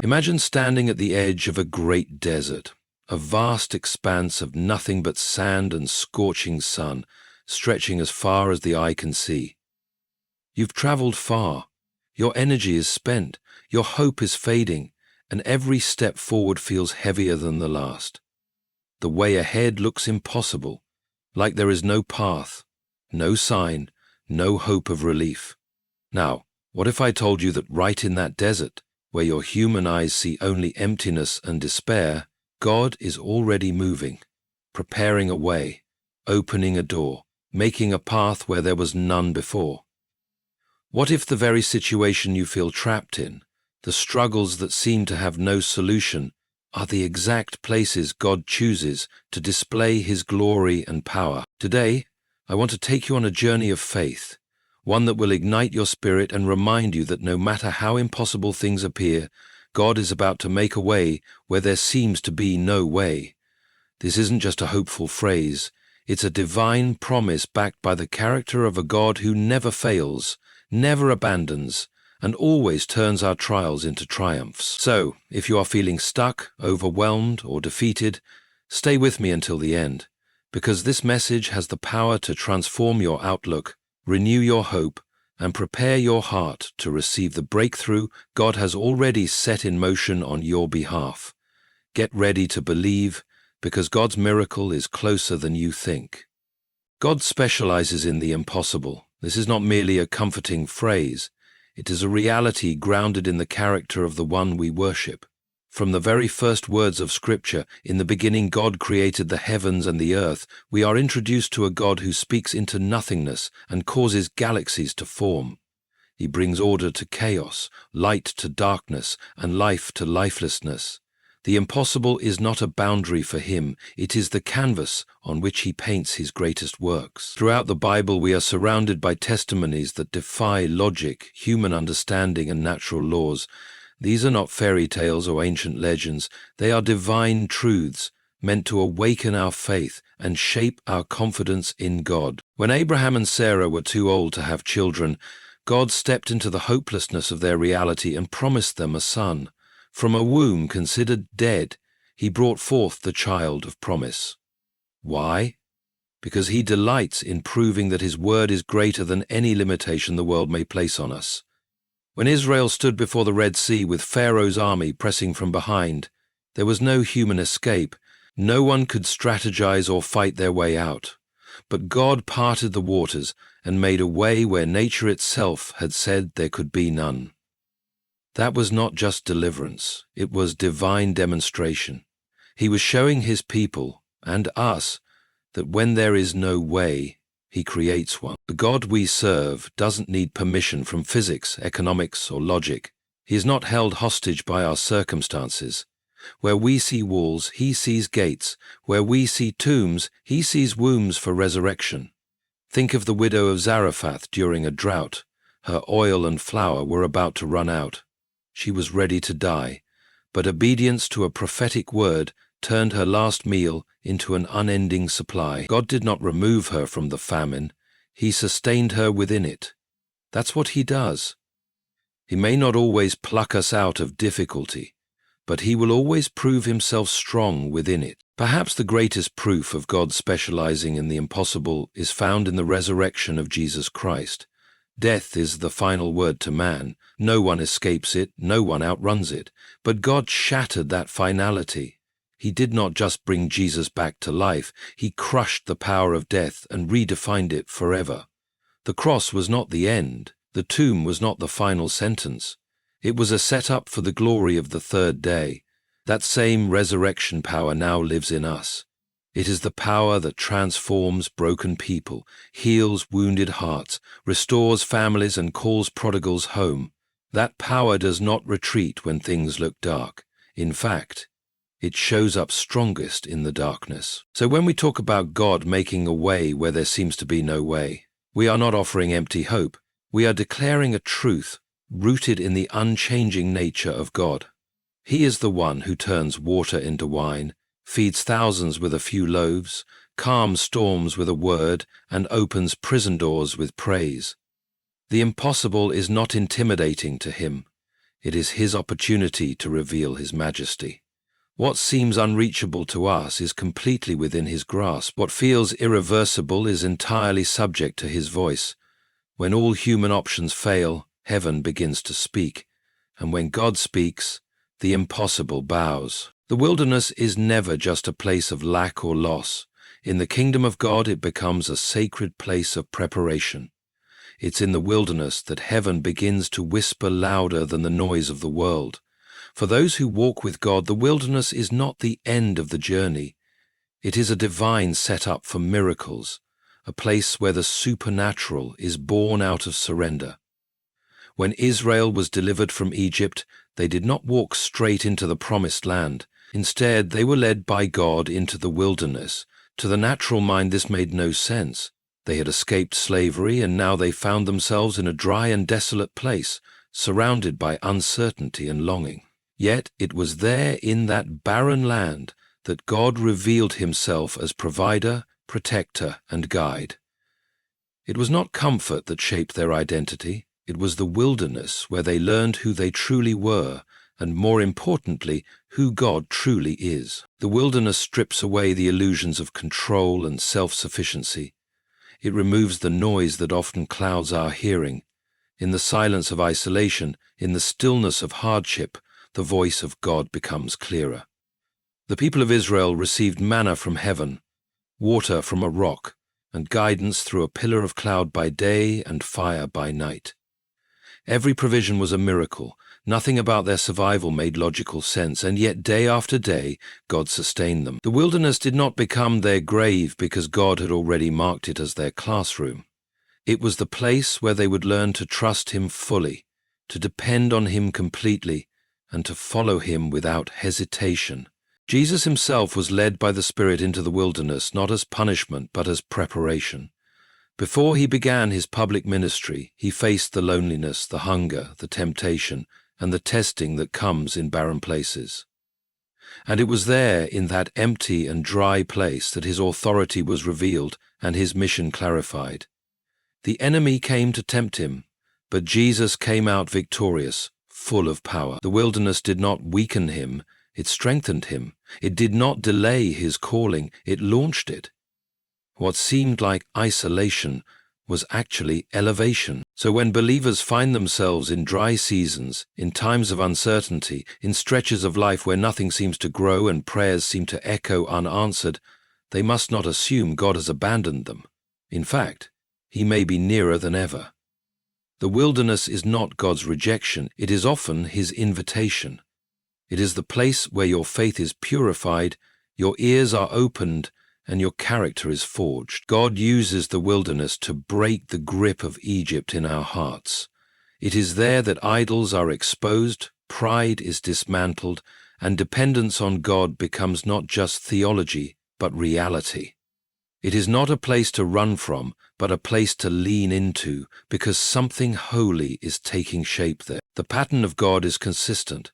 Imagine standing at the edge of a great desert, a vast expanse of nothing but sand and scorching sun, stretching as far as the eye can see. You've traveled far, your energy is spent, your hope is fading, and every step forward feels heavier than the last. The way ahead looks impossible, like there is no path, no sign, no hope of relief. Now, what if I told you that right in that desert, where your human eyes see only emptiness and despair, God is already moving, preparing a way, opening a door, making a path where there was none before? What if the very situation you feel trapped in, the struggles that seem to have no solution, are the exact places God chooses to display His glory and power? Today, I want to take you on a journey of faith, one that will ignite your spirit and remind you that no matter how impossible things appear, God is about to make a way where there seems to be no way. This isn't just a hopeful phrase, it's a divine promise backed by the character of a God who never fails, never abandons, and always turns our trials into triumphs. So, if you are feeling stuck, overwhelmed, or defeated, stay with me until the end, because this message has the power to transform your outlook, renew your hope, and prepare your heart to receive the breakthrough God has already set in motion on your behalf. Get ready to believe, because God's miracle is closer than you think. God specializes in the impossible. This is not merely a comforting phrase. It is a reality grounded in the character of the one we worship. From the very first words of Scripture, in the beginning God created the heavens and the earth, we are introduced to a God who speaks into nothingness and causes galaxies to form. He brings order to chaos, light to darkness, and life to lifelessness. The impossible is not a boundary for Him, it is the canvas on which He paints His greatest works. Throughout the Bible we are surrounded by testimonies that defy logic, human understanding, and natural laws. These are not fairy tales or ancient legends, they are divine truths meant to awaken our faith and shape our confidence in God. When Abraham and Sarah were too old to have children, God stepped into the hopelessness of their reality and promised them a son. From a womb considered dead, He brought forth the child of promise. Why? Because He delights in proving that His word is greater than any limitation the world may place on us. When Israel stood before the Red Sea with Pharaoh's army pressing from behind, there was no human escape. No one could strategize or fight their way out. But God parted the waters and made a way where nature itself had said there could be none. That was not just deliverance, it was divine demonstration. He was showing His people, and us, that when there is no way, He creates one. The God we serve doesn't need permission from physics, economics, or logic. He is not held hostage by our circumstances. Where we see walls, He sees gates. Where we see tombs, He sees wombs for resurrection. Think of the widow of Zarephath during a drought. Her oil and flour were about to run out. She was ready to die, but obedience to a prophetic word turned her last meal into an unending supply. God did not remove her from the famine. He sustained her within it. That's what He does. He may not always pluck us out of difficulty, but He will always prove Himself strong within it. Perhaps the greatest proof of God specializing in the impossible is found in the resurrection of Jesus Christ. Death is the final word to man. No one escapes it, no one outruns it. But God shattered that finality. He did not just bring Jesus back to life, He crushed the power of death and redefined it forever. The cross was not the end, the tomb was not the final sentence. It was a setup for the glory of the third day. That same resurrection power now lives in us. It is the power that transforms broken people, heals wounded hearts, restores families, and calls prodigals home. That power does not retreat when things look dark. In fact, it shows up strongest in the darkness. So when we talk about God making a way where there seems to be no way, we are not offering empty hope. We are declaring a truth rooted in the unchanging nature of God. He is the one who turns water into wine, feeds thousands with a few loaves, calms storms with a word, and opens prison doors with praise. The impossible is not intimidating to Him. It is his opportunity to reveal his majesty. What seems unreachable to us is completely within his grasp. What feels irreversible is entirely subject to his voice. When all human options fail, heaven begins to speak. And when God speaks, the impossible bows. The wilderness is never just a place of lack or loss. In the kingdom of God, it becomes a sacred place of preparation. It's in the wilderness that heaven begins to whisper louder than the noise of the world. For those who walk with God, the wilderness is not the end of the journey. It is a divine setup for miracles, a place where the supernatural is born out of surrender. When Israel was delivered from Egypt, they did not walk straight into the promised land. Instead, they were led by God into the wilderness. To the natural mind, this made no sense. They had escaped slavery, and now they found themselves in a dry and desolate place, surrounded by uncertainty and longing. Yet it was there in that barren land that God revealed himself as provider, protector, and guide. It was not comfort that shaped their identity. It was the wilderness where they learned who they truly were, and more importantly, who God truly is. The wilderness strips away the illusions of control and self-sufficiency. It removes the noise that often clouds our hearing. In the silence of isolation, in the stillness of hardship, the voice of God becomes clearer. The people of Israel received manna from heaven, water from a rock, and guidance through a pillar of cloud by day and fire by night. Every provision was a miracle. Nothing about their survival made logical sense, and yet day after day, God sustained them. The wilderness did not become their grave because God had already marked it as their classroom. It was the place where they would learn to trust him fully, to depend on him completely, and to follow him without hesitation. Jesus himself was led by the Spirit into the wilderness, not as punishment, but as preparation. Before he began his public ministry, he faced the loneliness, the hunger, the temptation, and the testing that comes in barren places. And it was there, in that empty and dry place, that his authority was revealed and his mission clarified. The enemy came to tempt him, but Jesus came out victorious, full of power. The wilderness did not weaken him, it strengthened him. It did not delay his calling, it launched it. What seemed like isolation was actually elevation. So when believers find themselves in dry seasons, in times of uncertainty, in stretches of life where nothing seems to grow and prayers seem to echo unanswered, they must not assume God has abandoned them. In fact, he may be nearer than ever. The wilderness is not God's rejection, it is often his invitation. It is the place where your faith is purified, your ears are opened, and your character is forged. God uses the wilderness to break the grip of Egypt in our hearts. It is there that idols are exposed, pride is dismantled, and dependence on God becomes not just theology, but reality. It is not a place to run from, but a place to lean into, because something holy is taking shape there. The pattern of God is consistent.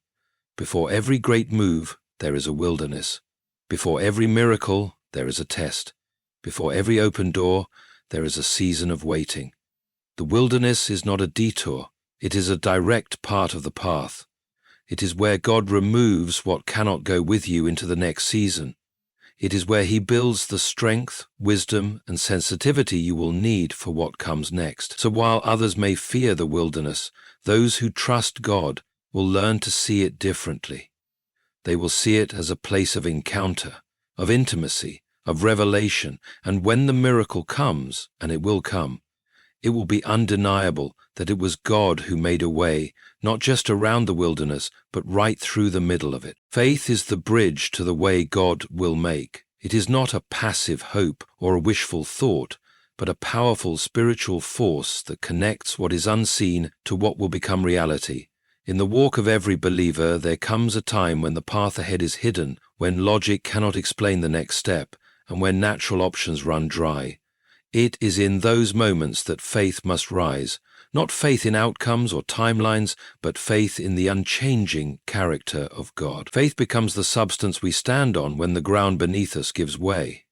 Before every great move, there is a wilderness. Before every miracle, there is a test. Before every open door, there is a season of waiting. The wilderness is not a detour. It is a direct part of the path. It is where God removes what cannot go with you into the next season. It is where he builds the strength, wisdom, and sensitivity you will need for what comes next. So while others may fear the wilderness, those who trust God will learn to see it differently. They will see it as a place of encounter, of intimacy, of revelation, and when the miracle comes, and it will come, it will be undeniable that it was God who made a way, not just around the wilderness, but right through the middle of it. Faith is the bridge to the way God will make. It is not a passive hope or a wishful thought, but a powerful spiritual force that connects what is unseen to what will become reality. In the walk of every believer, there comes a time when the path ahead is hidden, when logic cannot explain the next step, and when natural options run dry. It is in those moments that faith must rise, not faith in outcomes or timelines, but faith in the unchanging character of God. Faith becomes the substance we stand on when the ground beneath us gives way.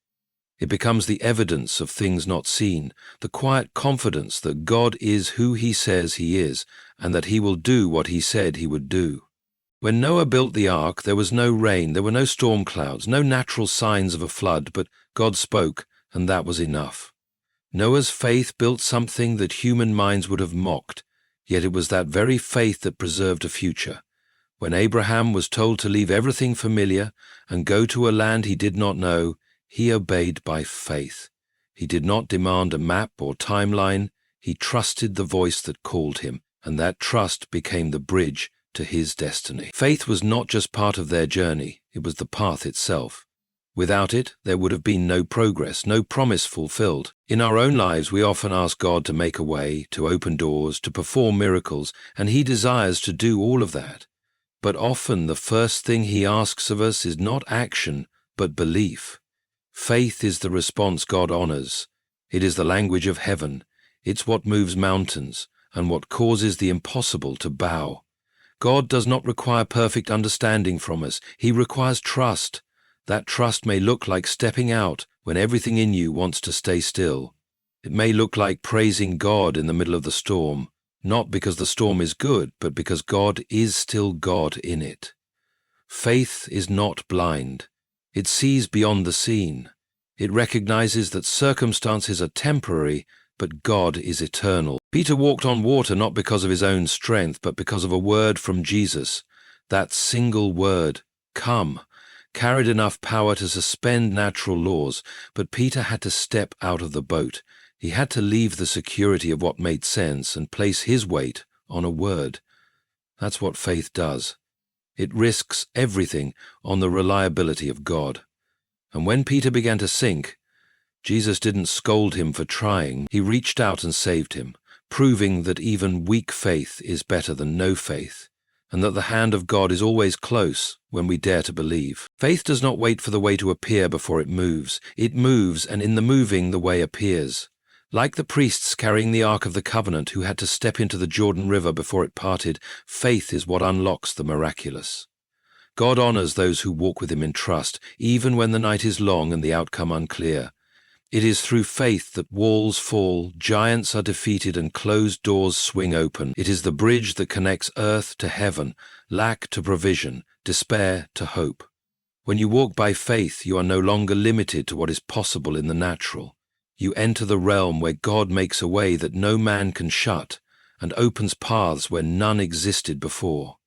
It becomes the evidence of things not seen, the quiet confidence that God is who He says He is, and that He will do what He said He would do. When Noah built the ark, there was no rain, there were no storm clouds, no natural signs of a flood, but God spoke, and that was enough. Noah's faith built something that human minds would have mocked, yet it was that very faith that preserved a future. When Abraham was told to leave everything familiar and go to a land he did not know, he obeyed by faith. He did not demand a map or timeline. He trusted the voice that called him, and that trust became the bridge to his destiny. Faith was not just part of their journey, it was the path itself. Without it, there would have been no progress, no promise fulfilled. In our own lives, we often ask God to make a way, to open doors, to perform miracles, and He desires to do all of that. But often the first thing He asks of us is not action, but belief. Faith is the response God honors. It is the language of heaven. It's what moves mountains, and what causes the impossible to bow. God does not require perfect understanding from us. He requires trust. That trust may look like stepping out when everything in you wants to stay still. It may look like praising God in the middle of the storm, not because the storm is good, but because God is still God in it. Faith is not blind. It sees beyond the seen. It recognizes that circumstances are temporary, but God is eternal. Peter walked on water not because of his own strength, but because of a word from Jesus. That single word, come, carried enough power to suspend natural laws, but Peter had to step out of the boat. He had to leave the security of what made sense and place his weight on a word. That's what faith does. It risks everything on the reliability of God. And when Peter began to sink, Jesus didn't scold him for trying. He reached out and saved him, proving that even weak faith is better than no faith, and that the hand of God is always close when we dare to believe. Faith does not wait for the way to appear before it moves. It moves, and in the moving the way appears. Like the priests carrying the Ark of the Covenant who had to step into the Jordan River before it parted, faith is what unlocks the miraculous. God honors those who walk with Him in trust, even when the night is long and the outcome unclear. It is through faith that walls fall, giants are defeated, and closed doors swing open. It is the bridge that connects earth to heaven, lack to provision, despair to hope. When you walk by faith, you are no longer limited to what is possible in the natural. You enter the realm where God makes a way that no man can shut and opens paths where none existed before.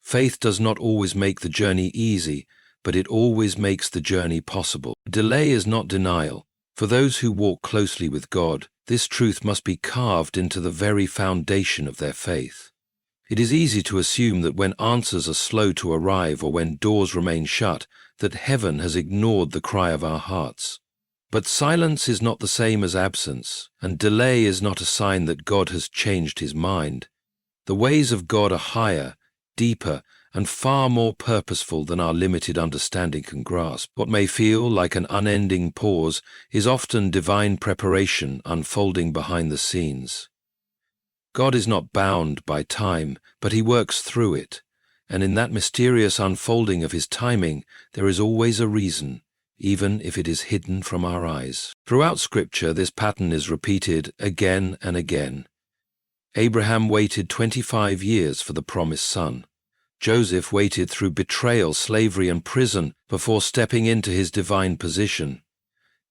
Faith does not always make the journey easy, but it always makes the journey possible. Delay is not denial. For those who walk closely with God, this truth must be carved into the very foundation of their faith. It is easy to assume that when answers are slow to arrive or when doors remain shut, that heaven has ignored the cry of our hearts. But silence is not the same as absence, and delay is not a sign that God has changed His mind. The ways of God are higher, deeper, and far more purposeful than our limited understanding can grasp. What may feel like an unending pause is often divine preparation unfolding behind the scenes. God is not bound by time, but He works through it, and in that mysterious unfolding of His timing, there is always a reason, even if it is hidden from our eyes. Throughout Scripture, this pattern is repeated again and again. Abraham waited 25 years for the promised son. Joseph waited through betrayal, slavery, and prison before stepping into his divine position.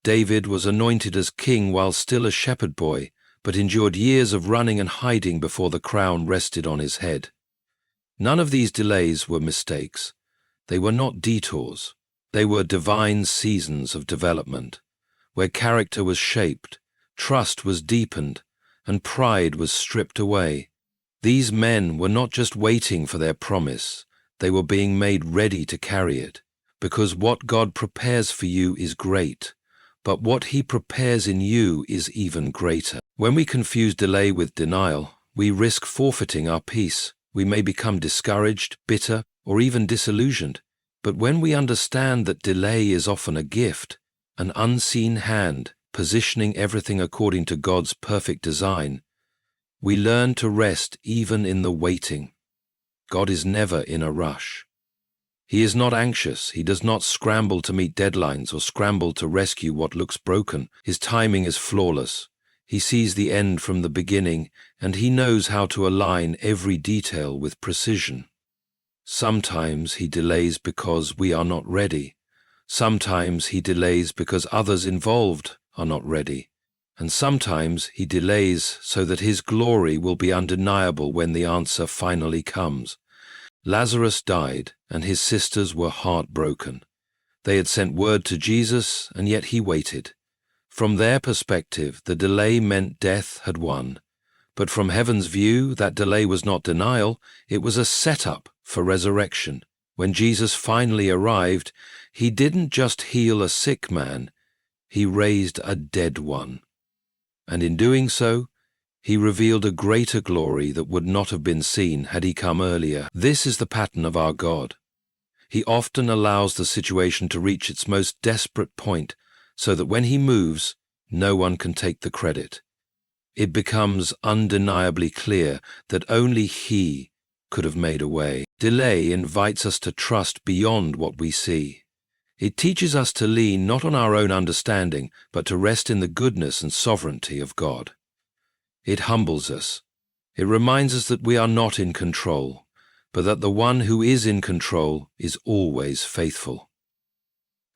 David was anointed as king while still a shepherd boy, but endured years of running and hiding before the crown rested on his head. None of these delays were mistakes. They were not detours. They were divine seasons of development, where character was shaped, trust was deepened, and pride was stripped away. These men were not just waiting for their promise, they were being made ready to carry it, because what God prepares for you is great, but what He prepares in you is even greater. When we confuse delay with denial, we risk forfeiting our peace. We may become discouraged, bitter, or even disillusioned. But when we understand that delay is often a gift, an unseen hand positioning everything according to God's perfect design, we learn to rest even in the waiting. God is never in a rush. He is not anxious. He does not scramble to meet deadlines or scramble to rescue what looks broken. His timing is flawless. He sees the end from the beginning, and he knows how to align every detail with precision. Sometimes he delays because we are not ready. Sometimes he delays because others involved are not ready. And sometimes he delays so that his glory will be undeniable when the answer finally comes. Lazarus died, and his sisters were heartbroken. They had sent word to Jesus, and yet he waited. From their perspective, the delay meant death had won. But from heaven's view, that delay was not denial, it was a setup for resurrection. When Jesus finally arrived, he didn't just heal a sick man, he raised a dead one. And in doing so, he revealed a greater glory that would not have been seen had he come earlier. This is the pattern of our God. He often allows the situation to reach its most desperate point, so that when he moves, no one can take the credit. It becomes undeniably clear that only he could have made a way. Delay invites us to trust beyond what we see. It teaches us to lean not on our own understanding, but to rest in the goodness and sovereignty of God. It humbles us. It reminds us that we are not in control, but that the one who is in control is always faithful.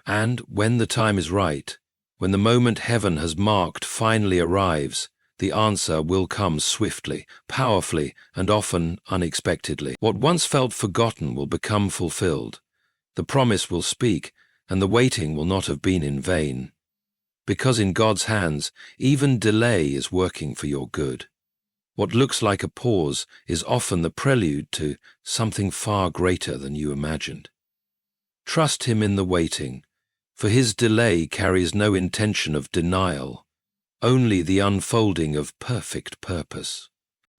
And when the time is right, when the moment heaven has marked finally arrives, the answer will come swiftly, powerfully, and often unexpectedly. What once felt forgotten will become fulfilled. The promise will speak, and the waiting will not have been in vain. Because in God's hands, even delay is working for your good. What looks like a pause is often the prelude to something far greater than you imagined. Trust him in the waiting, for his delay carries no intention of denial, only the unfolding of perfect purpose.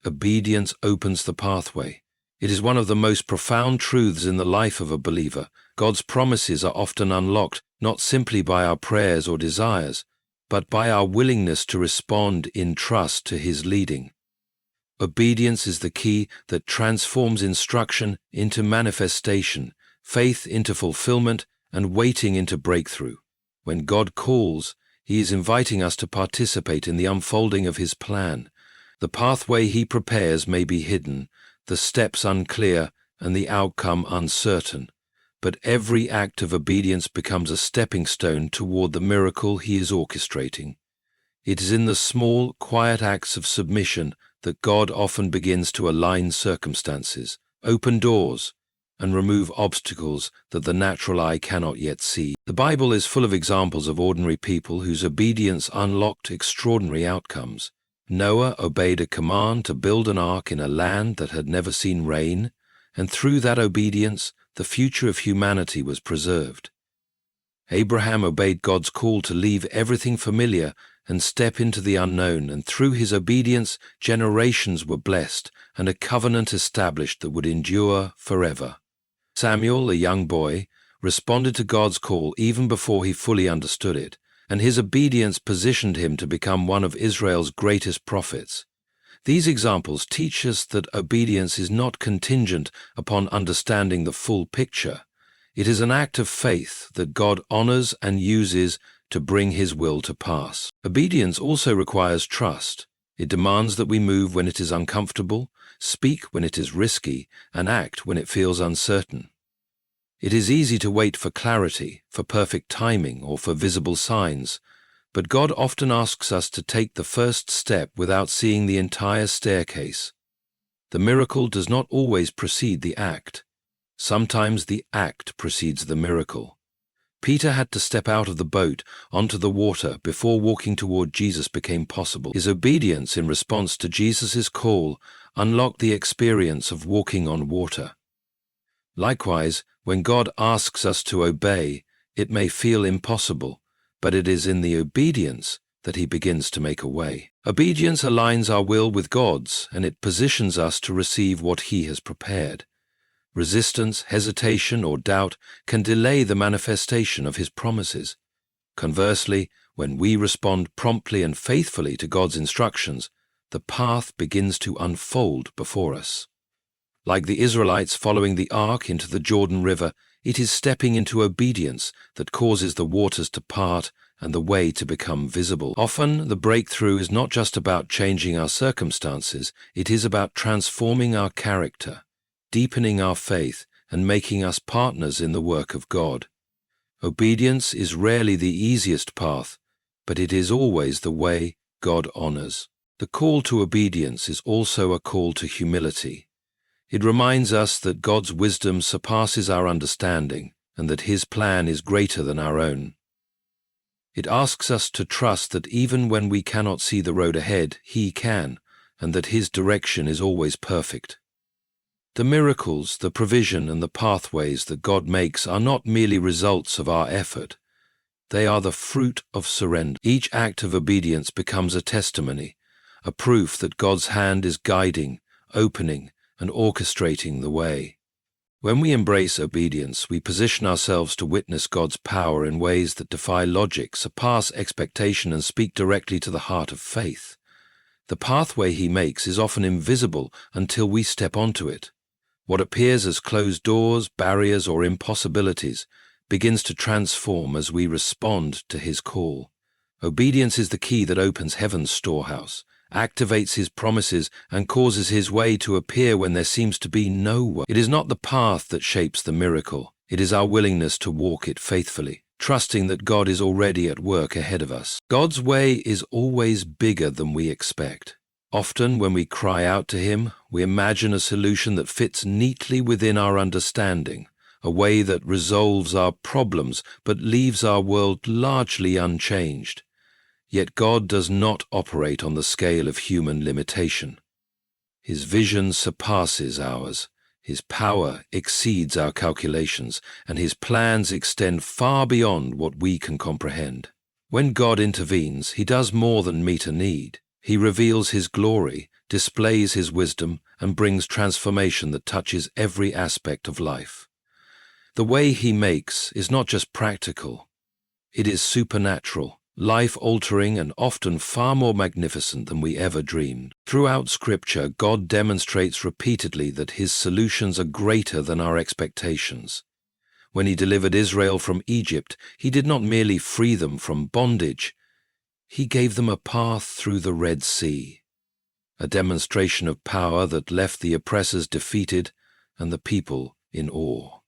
Obedience opens the pathway. It is one of the most profound truths in the life of a believer. God's promises are often unlocked not simply by our prayers or desires, but by our willingness to respond in trust to his leading. Obedience is the key that transforms instruction into manifestation, faith into fulfillment, and waiting into breakthrough. When God calls, he is inviting us to participate in the unfolding of his plan. The pathway he prepares may be hidden, the steps unclear, and the outcome uncertain. But every act of obedience becomes a stepping stone toward the miracle he is orchestrating. It is in the small, quiet acts of submission that God often begins to align circumstances, open doors, and remove obstacles that the natural eye cannot yet see. The Bible is full of examples of ordinary people whose obedience unlocked extraordinary outcomes. Noah obeyed a command to build an ark in a land that had never seen rain, and through that obedience, the future of humanity was preserved. Abraham obeyed God's call to leave everything familiar and step into the unknown, and through his obedience, generations were blessed and a covenant established that would endure forever. Samuel, a young boy, responded to God's call even before he fully understood it, and his obedience positioned him to become one of Israel's greatest prophets. These examples teach us that obedience is not contingent upon understanding the full picture. It is an act of faith that God honors and uses to bring his will to pass. Obedience also requires trust. It demands that we move when it is uncomfortable, speak when it is risky, and act when it feels uncertain. It is easy to wait for clarity, for perfect timing, or for visible signs, but God often asks us to take the first step without seeing the entire staircase. The miracle does not always precede the act. Sometimes the act precedes the miracle. Peter had to step out of the boat onto the water before walking toward Jesus became possible. His obedience in response to Jesus' call unlocked the experience of walking on water. Likewise, when God asks us to obey, it may feel impossible, but it is in the obedience that he begins to make a way. Obedience aligns our will with God's, and it positions us to receive what he has prepared. Resistance, hesitation, or doubt can delay the manifestation of his promises. Conversely, when we respond promptly and faithfully to God's instructions, the path begins to unfold before us. Like the Israelites following the ark into the Jordan River, It is stepping into obedience that causes the waters to part and the way to become visible. Often, the breakthrough is not just about changing our circumstances, it is about transforming our character, deepening our faith, and making us partners in the work of God. Obedience is rarely the easiest path, but it is always the way God honors. The call to obedience is also a call to humility. It reminds us that God's wisdom surpasses our understanding and that His plan is greater than our own. It asks us to trust that even when we cannot see the road ahead, He can, and that His direction is always perfect. The miracles, the provision, and the pathways that God makes are not merely results of our effort. They are the fruit of surrender. Each act of obedience becomes a testimony, a proof that God's hand is guiding, opening, and orchestrating the way. When we embrace obedience, we position ourselves to witness God's power in ways that defy logic, surpass expectation, and speak directly to the heart of faith. The pathway He makes is often invisible until we step onto it. What appears as closed doors, barriers, or impossibilities begins to transform as we respond to His call. Obedience is the key that opens heaven's storehouse, activates His promises, and causes His way to appear when there seems to be no way. It is not the path that shapes the miracle. It is our willingness to walk it faithfully, trusting that God is already at work ahead of us. God's way is always bigger than we expect. Often, when we cry out to Him, we imagine a solution that fits neatly within our understanding, a way that resolves our problems but leaves our world largely unchanged. Yet God does not operate on the scale of human limitation. His vision surpasses ours, His power exceeds our calculations, and His plans extend far beyond what we can comprehend. When God intervenes, He does more than meet a need. He reveals His glory, displays His wisdom, and brings transformation that touches every aspect of life. The way He makes is not just practical. It is supernatural, life-altering, and often far more magnificent than we ever dreamed. Throughout Scripture, God demonstrates repeatedly that His solutions are greater than our expectations. When He delivered Israel from Egypt, He did not merely free them from bondage. He gave them a path through the Red Sea, a demonstration of power that left the oppressors defeated and the people in awe.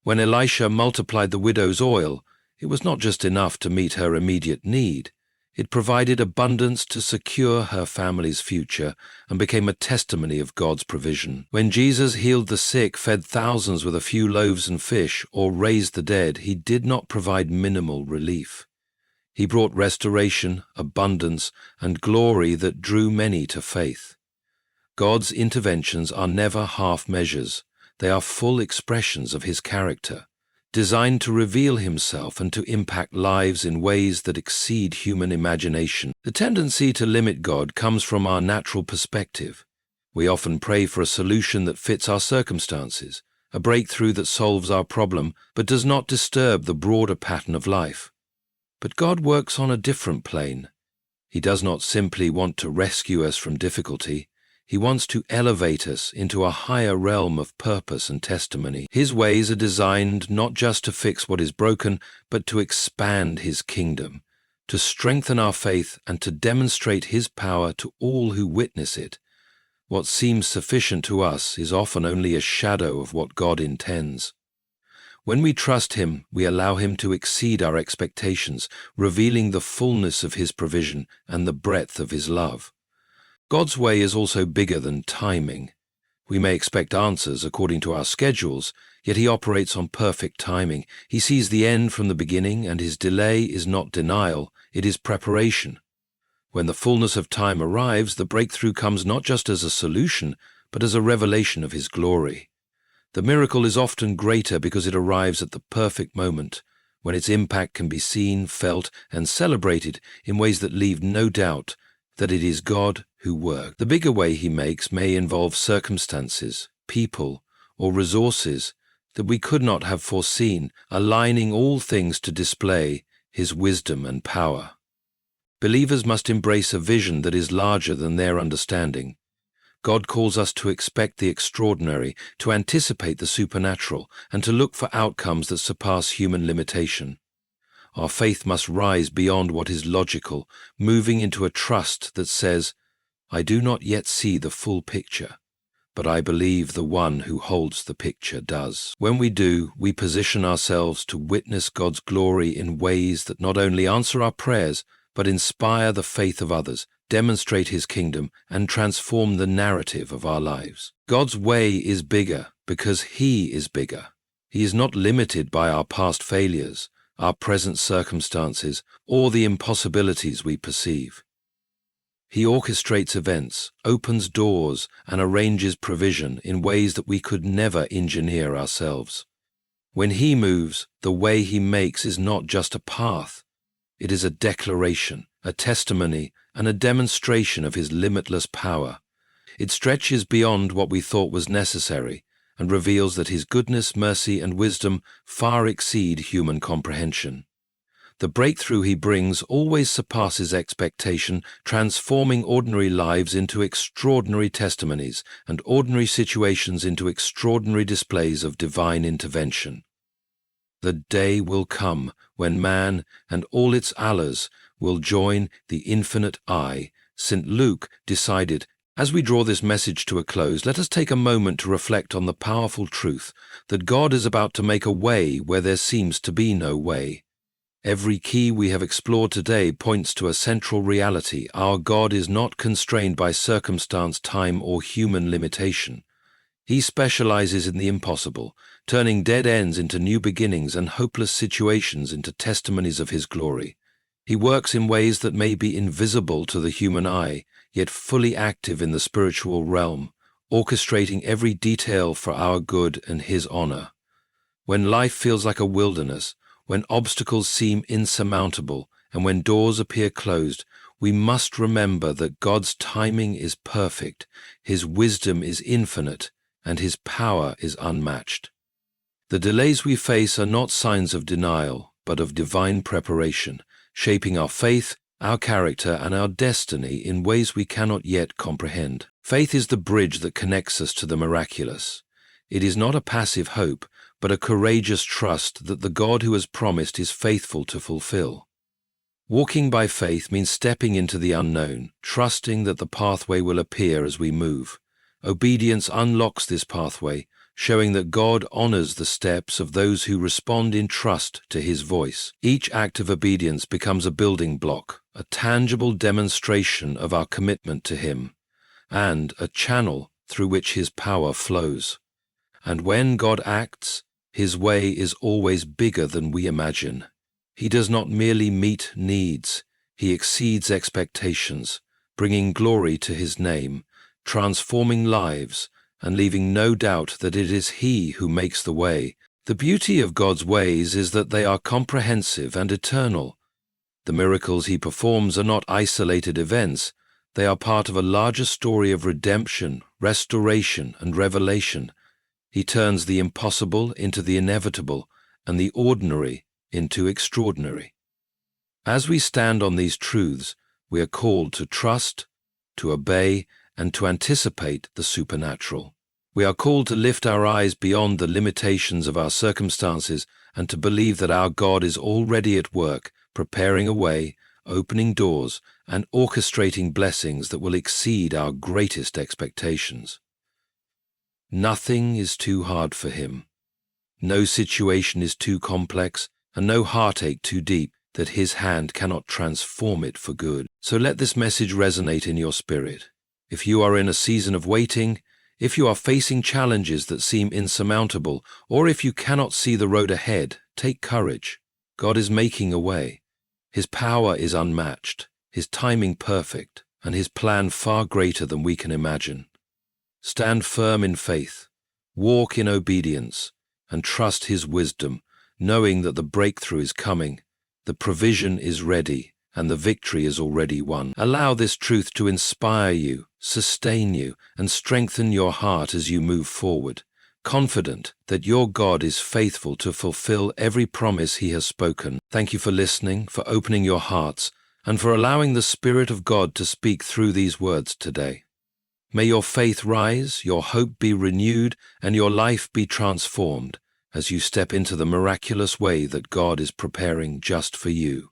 When Elisha multiplied the widow's oil, it was not just enough to meet her immediate need. It provided abundance to secure her family's future and became a testimony of God's provision. When Jesus healed the sick, fed thousands with a few loaves and fish, or raised the dead, He did not provide minimal relief. He brought restoration, abundance, and glory that drew many to faith. God's interventions are never half measures. They are full expressions of His character, designed to reveal Himself and to impact lives in ways that exceed human imagination. The tendency to limit God comes from our natural perspective. We often pray for a solution that fits our circumstances, a breakthrough that solves our problem but does not disturb the broader pattern of life. But God works on a different plane. He does not simply want to rescue us from difficulty. He wants to elevate us into a higher realm of purpose and testimony. His ways are designed not just to fix what is broken, but to expand His kingdom, to strengthen our faith, and to demonstrate His power to all who witness it. What seems sufficient to us is often only a shadow of what God intends. When we trust Him, we allow Him to exceed our expectations, revealing the fullness of His provision and the breadth of His love. God's way is also bigger than timing. We may expect answers according to our schedules, yet He operates on perfect timing. He sees the end from the beginning, and His delay is not denial, it is preparation. When the fullness of time arrives, the breakthrough comes not just as a solution, but as a revelation of His glory. The miracle is often greater because it arrives at the perfect moment, when its impact can be seen, felt, and celebrated in ways that leave no doubt that it is God who worked. The bigger way He makes may involve circumstances, people, or resources that we could not have foreseen, aligning all things to display His wisdom and power. Believers must embrace a vision that is larger than their understanding. God calls us to expect the extraordinary, to anticipate the supernatural, and to look for outcomes that surpass human limitation. Our faith must rise beyond what is logical, moving into a trust that says, I do not yet see the full picture, but I believe the one who holds the picture does. When we do, we position ourselves to witness God's glory in ways that not only answer our prayers, but inspire the faith of others, demonstrate His kingdom, and transform the narrative of our lives. God's way is bigger because He is bigger. He is not limited by our past failures, our present circumstances, or the impossibilities we perceive. He orchestrates events, opens doors, and arranges provision in ways that we could never engineer ourselves. When He moves, the way He makes is not just a path. It is a declaration, a testimony, and a demonstration of His limitless power. It stretches beyond what we thought was necessary and reveals that His goodness, mercy, and wisdom far exceed human comprehension. The breakthrough He brings always surpasses expectation, transforming ordinary lives into extraordinary testimonies and ordinary situations into extraordinary displays of divine intervention. The day will come when man and all its Allahs will join the infinite I. St. Luke decided, as we draw this message to a close, let us take a moment to reflect on the powerful truth that God is about to make a way where there seems to be no way. Every key we have explored today points to a central reality. Our God is not constrained by circumstance, time, or human limitation. He specializes in the impossible, turning dead ends into new beginnings and hopeless situations into testimonies of His glory. He works in ways that may be invisible to the human eye, yet fully active in the spiritual realm, orchestrating every detail for our good and His honor. When life feels like a wilderness, when obstacles seem insurmountable, and when doors appear closed, we must remember that God's timing is perfect, His wisdom is infinite, and His power is unmatched. The delays we face are not signs of denial, but of divine preparation, shaping our faith, our character, and our destiny in ways we cannot yet comprehend. Faith is the bridge that connects us to the miraculous. It is not a passive hope, but a courageous trust that the God who has promised is faithful to fulfill. Walking by faith means stepping into the unknown, trusting that the pathway will appear as we move. Obedience unlocks this pathway, showing that God honors the steps of those who respond in trust to His voice. Each act of obedience becomes a building block, a tangible demonstration of our commitment to Him, and a channel through which His power flows. And when God acts, His way is always bigger than we imagine. He does not merely meet needs, He exceeds expectations, bringing glory to His name, transforming lives, and leaving no doubt that it is He who makes the way. The beauty of God's ways is that they are comprehensive and eternal. The miracles He performs are not isolated events. They are part of a larger story of redemption, restoration, and revelation. He turns the impossible into the inevitable, and the ordinary into extraordinary. As we stand on these truths, we are called to trust, to obey, and to anticipate the supernatural. We are called to lift our eyes beyond the limitations of our circumstances and to believe that our God is already at work, preparing a way, opening doors, and orchestrating blessings that will exceed our greatest expectations. Nothing is too hard for Him. No situation is too complex, and no heartache too deep that His hand cannot transform it for good. So let this message resonate in your spirit. If you are in a season of waiting, if you are facing challenges that seem insurmountable, or if you cannot see the road ahead, take courage. God is making a way. His power is unmatched, His timing perfect, and His plan far greater than we can imagine. Stand firm in faith, walk in obedience, and trust His wisdom, knowing that the breakthrough is coming, the provision is ready, and the victory is already won. Allow this truth to inspire you, sustain you, and strengthen your heart as you move forward, confident that your God is faithful to fulfill every promise He has spoken. Thank you for listening, for opening your hearts, and for allowing the Spirit of God to speak through these words today. May your faith rise, your hope be renewed, and your life be transformed as you step into the miraculous way that God is preparing just for you.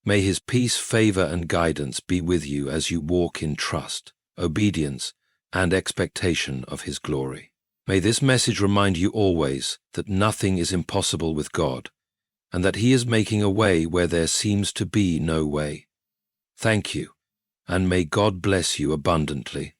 May His peace, favor, and guidance be with you as you walk in trust, obedience, and expectation of His glory. May this message remind you always that nothing is impossible with God, and that He is making a way where there seems to be no way. Thank you, and may God bless you abundantly.